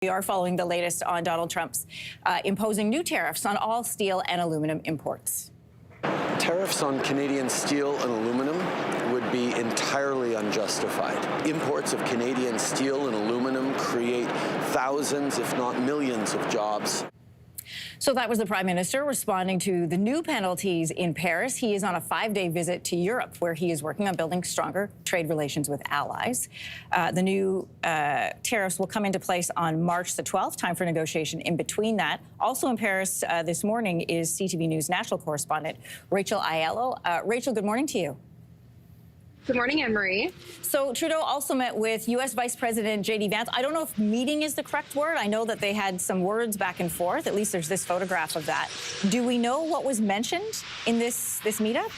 We are following the latest on Donald Trump's imposing new tariffs on all steel and aluminum imports. Tariffs on Canadian steel and aluminum would be entirely unjustified. Imports of Canadian steel and aluminum create thousands, if not millions, of jobs. So that was the Prime Minister responding to the new penalties in Paris. He is on a 5-day visit to Europe, where he is working on building stronger trade relations with allies. The new tariffs will come into place on March the 12th, time for negotiation in between that. Also in Paris this morning is CTV News national correspondent Rachel Aiello. Rachel, good morning to you. Good morning, Anne-Marie. So Trudeau also met with U.S. Vice President J.D. Vance. I don't know if meeting is the correct word. I know that they had some words back and forth. At least there's this photograph of that. Do we know what was mentioned in this meetup?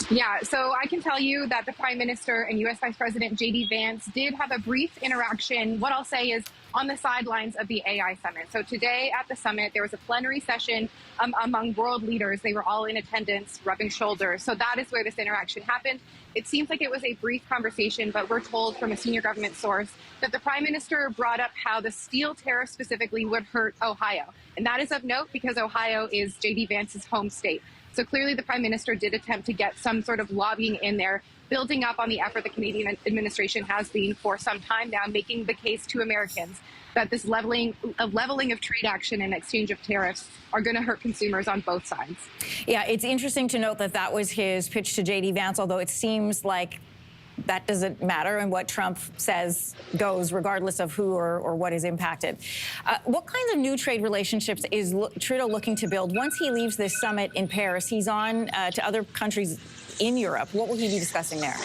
Yeah, so I can tell you that the Prime Minister and U.S. Vice President J.D. Vance did have a brief interaction. What I'll say is on the sidelines of the AI summit. So today at the summit, there was a plenary session among world leaders. They were all in attendance, rubbing shoulders. So that is where this interaction happened. It seems like it was a brief conversation, but we're told from a senior government source that the Prime Minister brought up how the steel tariff specifically would hurt Ohio. And that is of note because Ohio is J.D. Vance's home state. So clearly the Prime Minister did attempt to get some sort of lobbying in there, building up on the effort the Canadian administration has been for some time now, making the case to Americans that this leveling of trade action and exchange of tariffs are going to hurt consumers on both sides. Yeah, it's interesting to note that that was his pitch to J.D. Vance, although it seems like that doesn't matter, and what Trump says goes regardless of who or what is impacted. What kinds of new trade relationships is Trudeau looking to build? Once he leaves this summit in Paris, he's on to other countries in Europe. What will he be discussing there?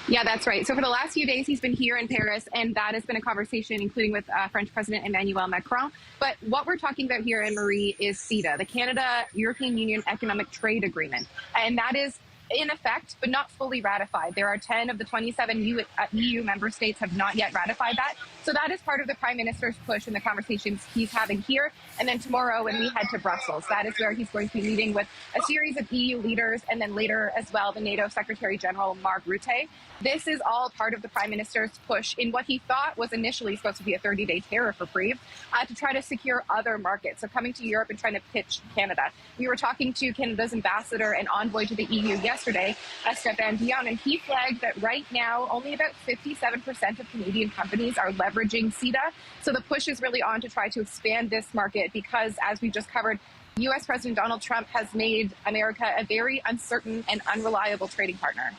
Yeah, that's right. So for the last few days, he's been here in Paris, and that has been a conversation, including with French President Emmanuel Macron. But what we're talking about here, Anne-Marie, is CETA, the Canada-European Union Economic Trade Agreement. And that is in effect, but not fully ratified. There are 10 of the 27 EU member states have not yet ratified that. So that is part of the Prime Minister's push in the conversations he's having here. And then tomorrow when we head to Brussels, that is where he's going to be meeting with a series of EU leaders, and then later as well, the NATO Secretary General Mark Rutte. This is all part of the Prime Minister's push in what he thought was initially supposed to be a 30-day tariff reprieve to try to secure other markets. So coming to Europe and trying to pitch Canada. We were talking to Canada's ambassador and envoy to the EU yesterday, Stéphane Dion, and he flagged that right now only about 57% of Canadian companies are leveraging CETA. So the push is really on to try to expand this market because, as we just covered, U.S. President Donald Trump has made America a very uncertain and unreliable trading partner.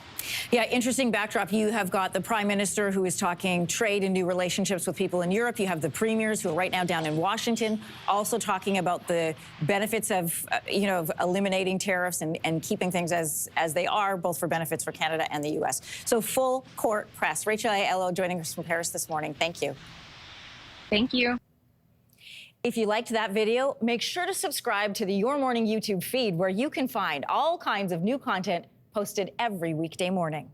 Yeah, interesting backdrop. You have got the Prime Minister who is talking trade and new relationships with people in Europe. You have the premiers who are right now down in Washington, also talking about the benefits of, of eliminating tariffs and keeping things as they are, both for benefits for Canada and the U.S. So full court press. Rachel Aiello joining us from Paris this morning. Thank you. Thank you. If you liked that video, make sure to subscribe to the Your Morning YouTube feed, where you can find all kinds of new content posted every weekday morning.